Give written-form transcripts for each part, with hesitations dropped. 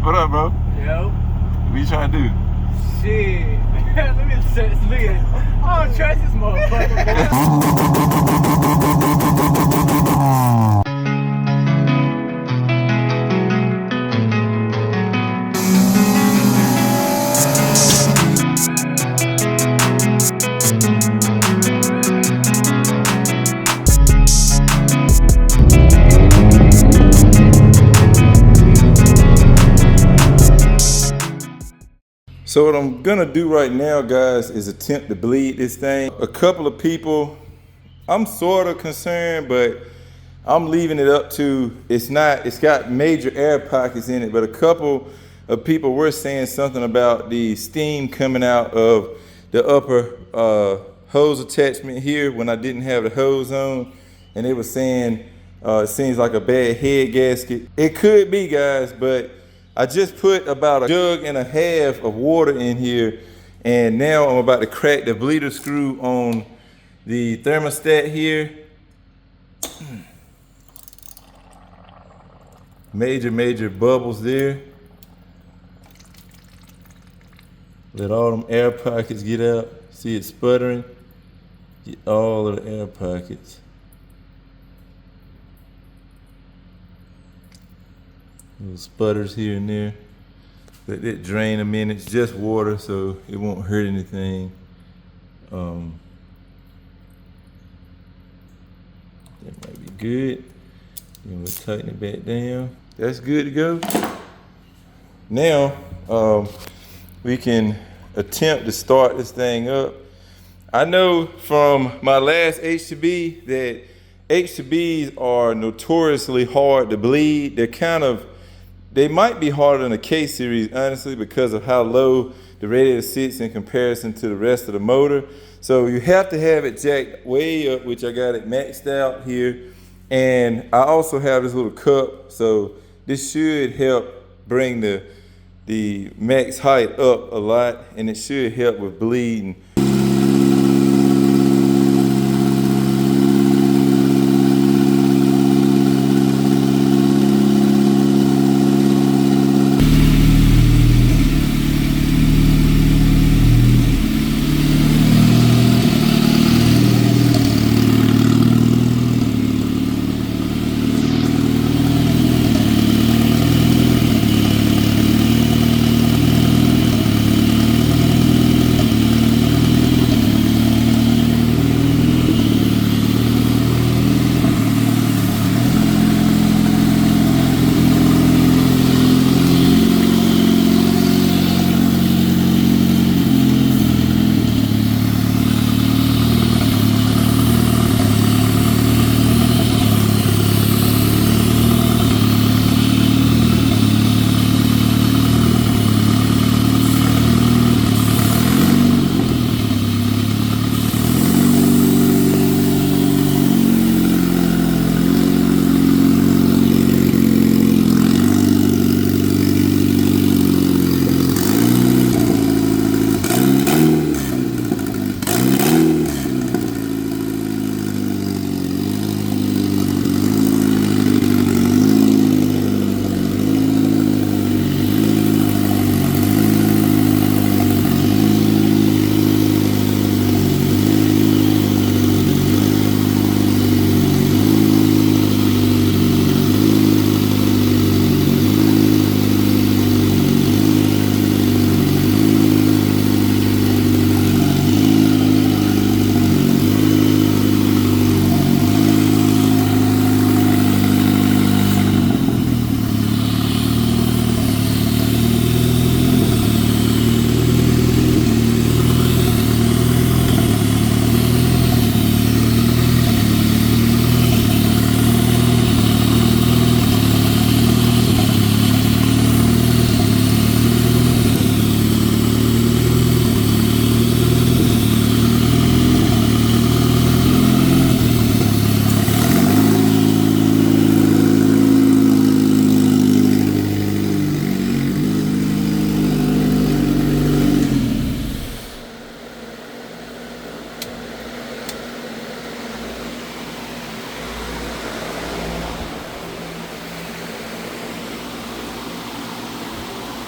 What up, bro? Yo. What you trying to do? Shit. Let me look at I don't trust this motherfucker, boy. So what I'm gonna do right now, guys, is attempt to bleed this thing. A couple of people, I'm sort of concerned, but I'm leaving it up to, it's got major air pockets in it, but a couple of people were saying something about the steam coming out of the upper hose attachment here when I didn't have the hose on, and they were saying it seems like a bad head gasket. It could be, guys, but I just put about a jug and a half of water in here, and now I'm about to crack the bleeder screw on the thermostat here. Major bubbles there. Let all them air pockets get out. See it sputtering? Get all of the air pockets. Little sputters here and there. Let it drain a minute. It's just water, so it won't hurt anything. That might be good. Then we'll tighten it back down. That's good to go. Now, we can attempt to start this thing up. I know from my last HTB that HTBs are notoriously hard to bleed. They might be harder than a K series, honestly, because of how low the radiator sits in comparison to the rest of the motor. So you have to have it jacked way up, which I got it maxed out here. And I also have this little cup, so this should help bring the max height up a lot, and it should help with bleeding.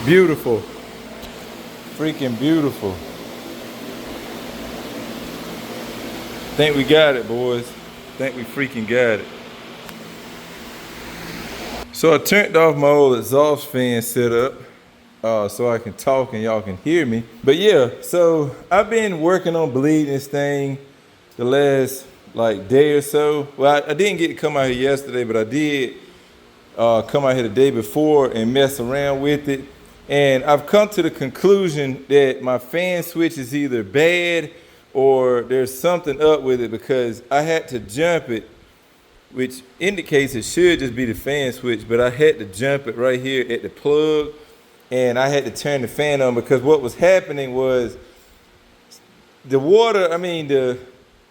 Beautiful. Freaking beautiful. Think we got it, boys. Think we freaking got it. So I turned off my old exhaust fan setup so I can talk and y'all can hear me. But yeah, so I've been working on bleeding this thing the last like day or so. Well, I didn't get to come out here yesterday, but I did come out here the day before and mess around with it. And I've come to the conclusion that my fan switch is either bad or there's something up with it, because I had to jump it, which indicates it should just be the fan switch, but I had to jump it right here at the plug, and I had to turn the fan on, because what was happening was the water, as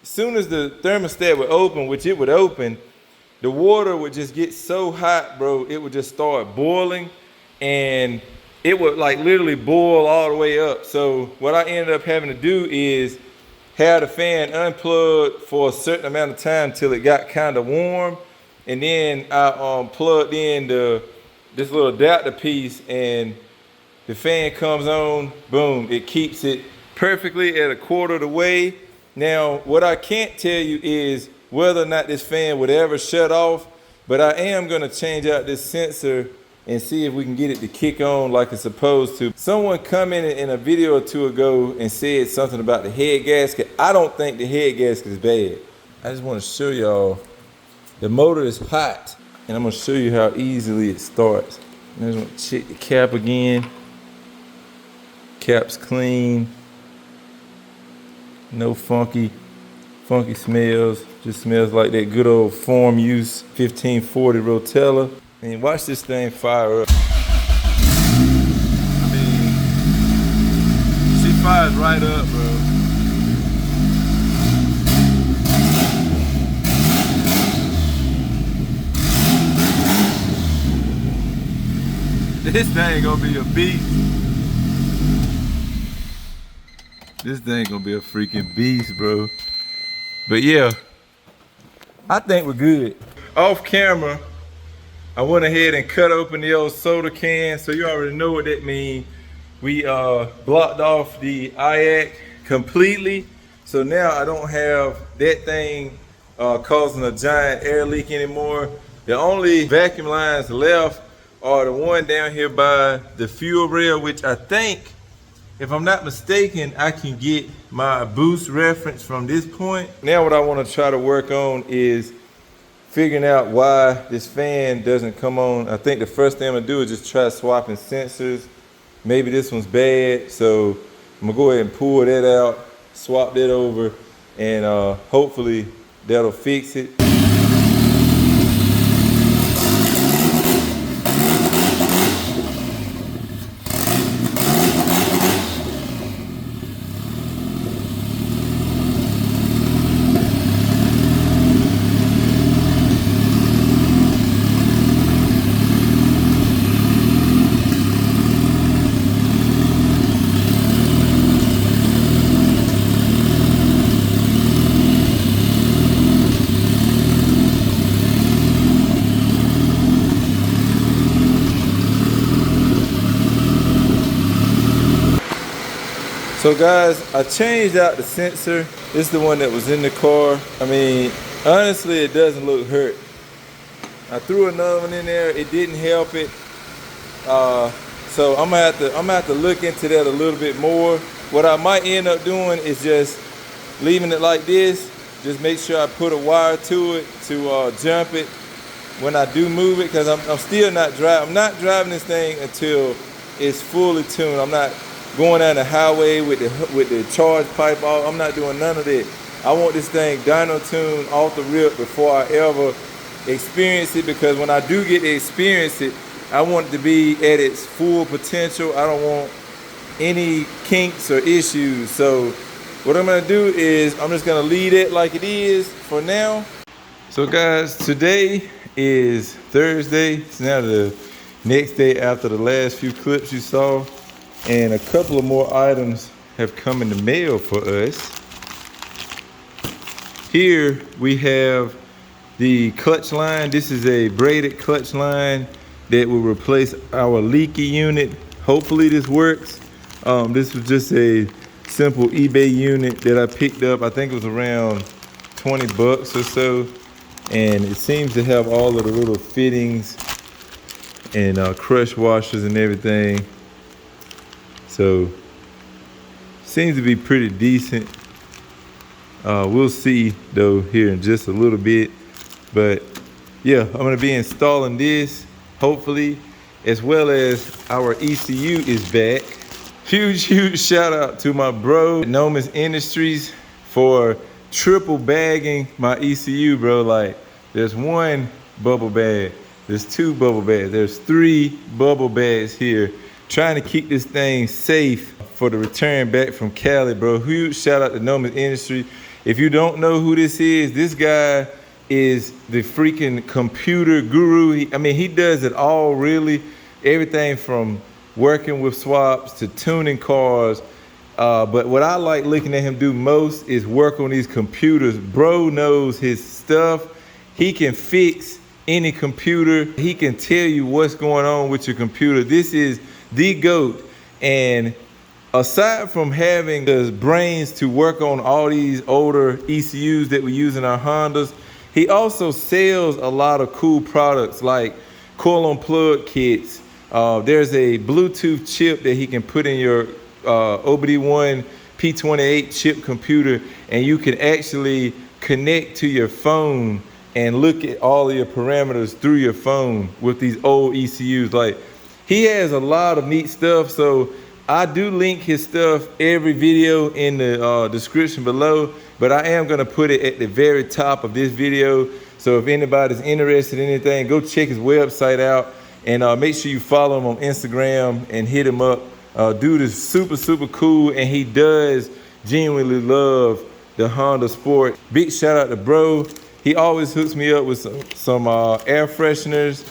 soon as the thermostat would open, which it would open, the water would just get so hot, bro, it would just start boiling, and it would like literally boil all the way up. So what I ended up having to do is have the fan unplugged for a certain amount of time till it got kind of warm, and then I plugged in this little adapter piece, and the fan comes on, boom, it keeps it perfectly at a quarter of the way. Now, what I can't tell you is whether or not this fan would ever shut off, but I am gonna change out this sensor and see if we can get it to kick on like it's supposed to. Someone commented in a video or two ago and said something about the head gasket. I don't think the head gasket is bad. I just wanna show y'all, the motor is hot, and I'm gonna show you how easily it starts. I just wanna check the cap again. Cap's clean. No funky smells. Just smells like that good old farm use 1540 Rotella. And watch this thing fire up. She fires right up, bro. This thing gonna be a beast. This thing gonna be a freaking beast, bro. But yeah, I think we're good. Off camera, I went ahead and cut open the old soda can, so you already know what that means. We blocked off the IAC completely, so now I don't have that thing causing a giant air leak anymore. The only vacuum lines left are the one down here by the fuel rail, which I think, if I'm not mistaken, I can get my boost reference from this point. Now what I want to try to work on is figuring out why this fan doesn't come on. I think the first thing I'm gonna do is just try swapping sensors. Maybe this one's bad, so I'm gonna go ahead and pull that out, swap that over, and hopefully that'll fix it. So guys, I changed out the sensor. This is the one that was in the car. Honestly, it doesn't look hurt. I threw another one in there. It didn't help it. So I'm gonna have to look into that a little bit more. What I might end up doing is just leaving it like this. Just make sure I put a wire to it to jump it when I do move it, because I'm still not driving. I'm not driving this thing until it's fully tuned. I'm not going down the highway with the charge pipe off. I'm not doing none of that. I want this thing dyno tuned off the rip before I ever experience it, because when I do get to experience it, I want it to be at its full potential. I don't want any kinks or issues. So what I'm gonna do is I'm just gonna leave it like it is for now. So guys, today is Thursday. It's now the next day after the last few clips you saw. And a couple of more items have come in the mail for us. Here we have the clutch line. This is a braided clutch line that will replace our leaky unit hopefully this works. This was just a simple eBay unit that I picked up. I think it was around 20 bucks or so. And it seems to have all of the little fittings and crush washers and everything. So seems to be pretty decent. We'll see though here in just a little bit. But yeah, I'm gonna be installing this hopefully, as well as our ECU is back. Huge shout out to my bro Nomis Industries for triple bagging my ECU, bro. Like, there's one bubble bag, there's two bubble bags, there's three bubble bags here, trying to keep this thing safe for the return back from Cali, bro. Huge shout out to Nomis Industries. If you don't know who this is, this guy is the freaking computer guru. He does it all, really. Everything from working with swaps to tuning cars. But what I like looking at him do most is work on these computers. Bro knows his stuff. He can fix any computer. He can tell you what's going on with your computer. This is the GOAT. And aside from having the brains to work on all these older ECUs that we use in our Hondas, he also sells a lot of cool products like coil on plug kits. There's a Bluetooth chip that he can put in your OBD1 P28 chip computer, and you can actually connect to your phone and look at all of your parameters through your phone with these old ECUs. Like, he has a lot of neat stuff. So I do link his stuff every video in the description below, but I am gonna put it at the very top of this video. So if anybody's interested in anything, go check his website out, and make sure you follow him on Instagram and hit him up. Dude is super cool, and he does genuinely love the Honda Sport. Big shout out to bro. He always hooks me up with some air fresheners,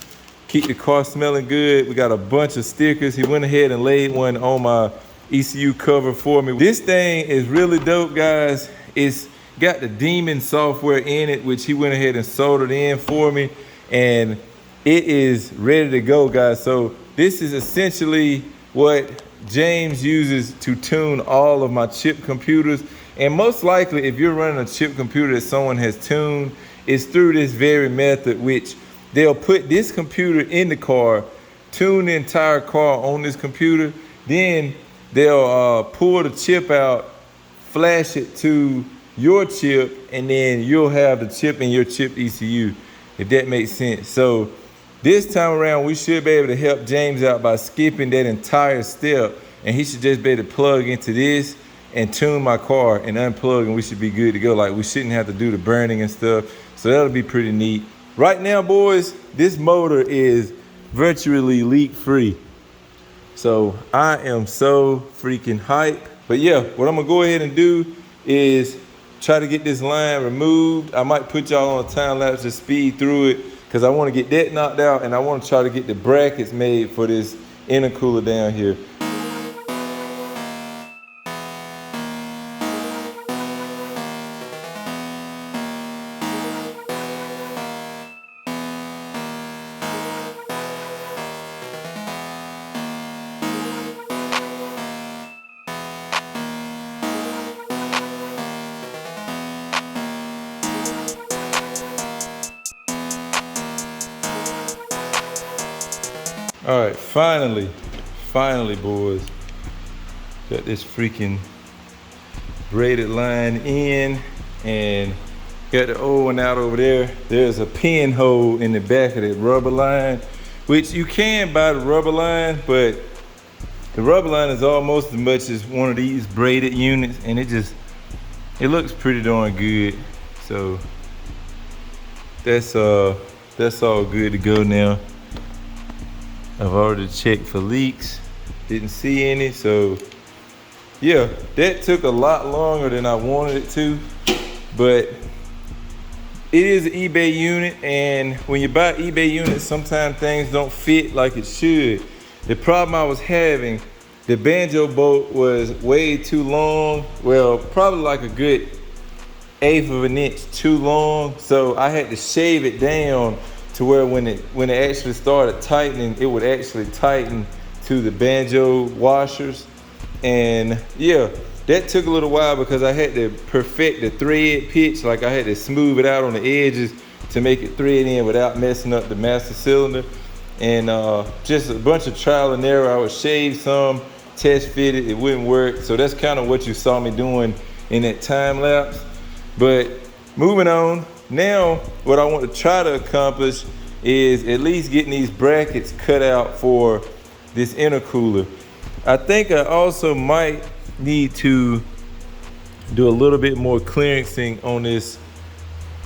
keep the car smelling good. We got a bunch of stickers. He went ahead and laid one on my ECU cover for me. This thing is really dope, guys. It's got the Demon software in it, which he went ahead and soldered in for me, and it is ready to go, guys. So this is essentially what James uses to tune all of my chip computers. And most likely, if you're running a chip computer that someone has tuned, it's through this very method, which they'll put this computer in the car, tune the entire car on this computer, then they'll pull the chip out, flash it to your chip, and then you'll have the chip in your chip ECU, if that makes sense. So this time around, we should be able to help James out by skipping that entire step, and he should just be able to plug into this and tune my car and unplug, and we should be good to go. Like, we shouldn't have to do the burning and stuff. So that'll be pretty neat. Right now, boys, this motor is virtually leak free. So I am so freaking hyped. But yeah, what I'm gonna go ahead and do is try to get this line removed. I might put y'all on a time lapse to speed through it, because I want to get that knocked out, and I want to try to get the brackets made for this intercooler down here. All right, finally, boys, got this freaking braided line in, and got the old one out over there. There's a pinhole in the back of that rubber line, which you can buy the rubber line, but the rubber line is almost as much as one of these braided units, and it looks pretty darn good. So that's all good to go now. I've already checked for leaks, didn't see any. So yeah, that took a lot longer than I wanted it to, but it is an eBay unit, and when you buy eBay units, sometimes things don't fit like it should. The problem I was having, the banjo bolt was way too long. Well, probably like a good 1/8 of an inch too long. So I had to shave it down to where when it actually started tightening, it would actually tighten to the banjo washers. And yeah, that took a little while because I had to perfect the thread pitch. Like I had to smooth it out on the edges to make it thread in without messing up the master cylinder. And just a bunch of trial and error. I would shave some, test fit it, it wouldn't work. So that's kind of what you saw me doing in that time lapse. But moving on, now what I want to try to accomplish is at least getting these brackets cut out for this intercooler. I think I also might need to do a little bit more clearancing on this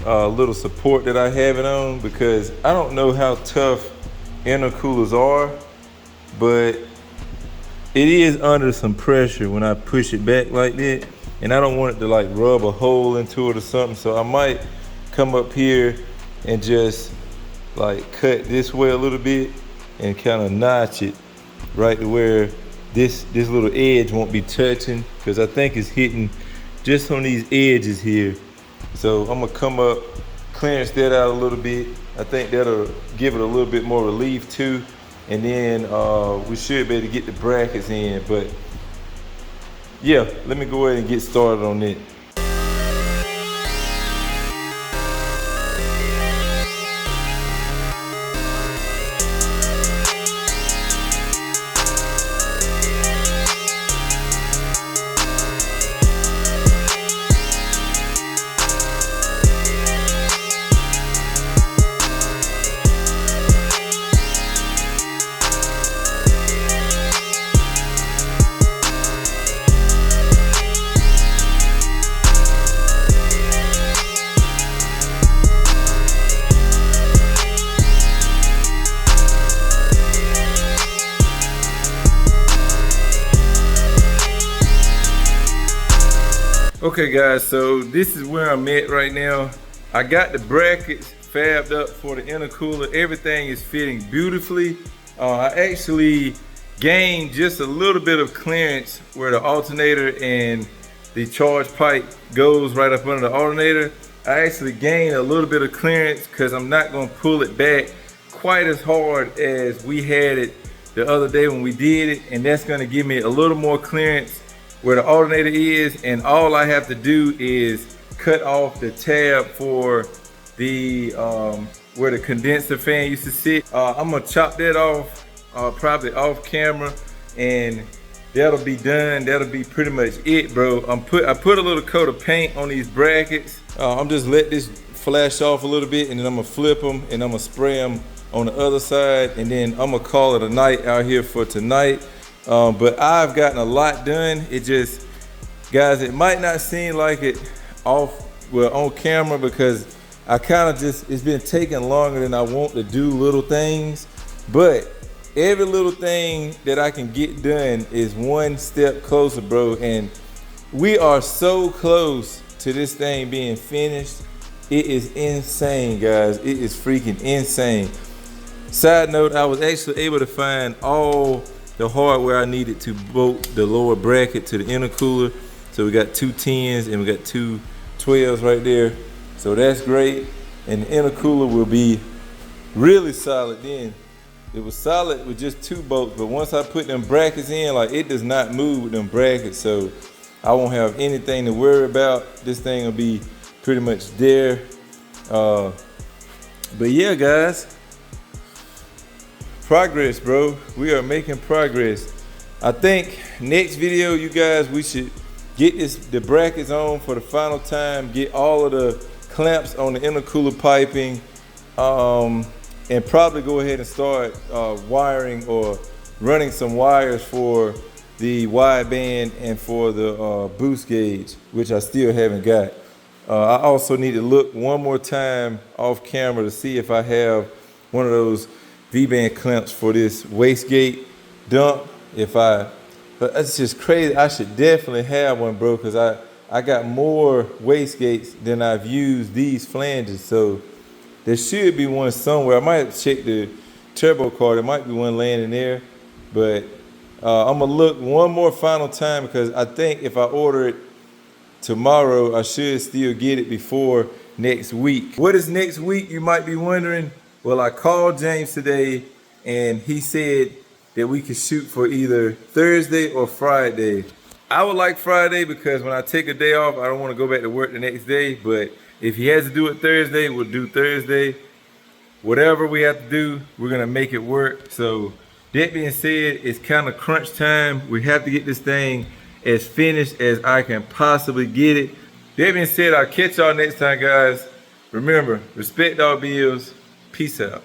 little support that I have it on, because I don't know how tough intercoolers are, but it is under some pressure when I push it back like that, and I don't want it to like rub a hole into it or something. So I might come up here and just like cut this way a little bit and kind of notch it right to where this little edge won't be touching, because I think it's hitting just on these edges here. So I'm gonna come up, clearance that out a little bit. I think that'll give it a little bit more relief too. And then we should be able to get the brackets in. But yeah, let me go ahead and get started on it. Okay guys, so this is where I'm at right now. I got the brackets fabbed up for the intercooler. Everything is fitting beautifully. I actually gained just a little bit of clearance where the alternator and the charge pipe goes right up under the alternator. I actually gained a little bit of clearance because I'm not gonna pull it back quite as hard as we had it the other day when we did it. And that's gonna give me a little more clearance where the alternator is, and all I have to do is cut off the tab for the where the condenser fan used to sit. I'm gonna chop that off probably off camera, and that'll be done. That'll be pretty much it, bro. I put a little coat of paint on these brackets. I'm just let this flash off a little bit, and then I'm gonna flip them and I'm gonna spray them on the other side, and then I'm gonna call it a night out here for tonight. But I've gotten a lot done. It just, guys, it might not seem like it on camera, because I kind of just, it's been taking longer than I want to do little things. But every little thing that I can get done is one step closer, bro. And we are so close to this thing being finished. It is insane, guys. It is freaking insane. Side note, I was actually able to find all the hardware I needed to bolt the lower bracket to the intercooler. So we got two 10s and we got two 12s right there. So that's great. And the intercooler will be really solid then. It was solid with just two bolts, but once I put them brackets in, like, it does not move with them brackets. So I won't have anything to worry about. This thing will be pretty much there. But yeah, guys. Progress, bro. We are making progress. I think next video, you guys, we should get the brackets on for the final time, get all of the clamps on the intercooler piping, and probably go ahead and start wiring or running some wires for the wideband and for the boost gauge, which I still haven't got. I also need to look one more time off camera to see if I have one of those V-band clamps for this wastegate dump. But it's just crazy. I should definitely have one, bro, because I got more wastegates than I've used these flanges. So there should be one somewhere. I might have checked the turbo card. There might be one laying in there. But I'm going to look one more final time, because I think if I order it tomorrow, I should still get it before next week. What is next week, you might be wondering? Well, I called James today, and he said that we can shoot for either Thursday or Friday. I would like Friday because when I take a day off, I don't want to go back to work the next day. But if he has to do it Thursday, we'll do Thursday. Whatever we have to do, we're gonna make it work. So that being said, it's kind of crunch time. We have to get this thing as finished as I can possibly get it. That being said, I'll catch y'all next time, guys. Remember, respect our bills. Peace out.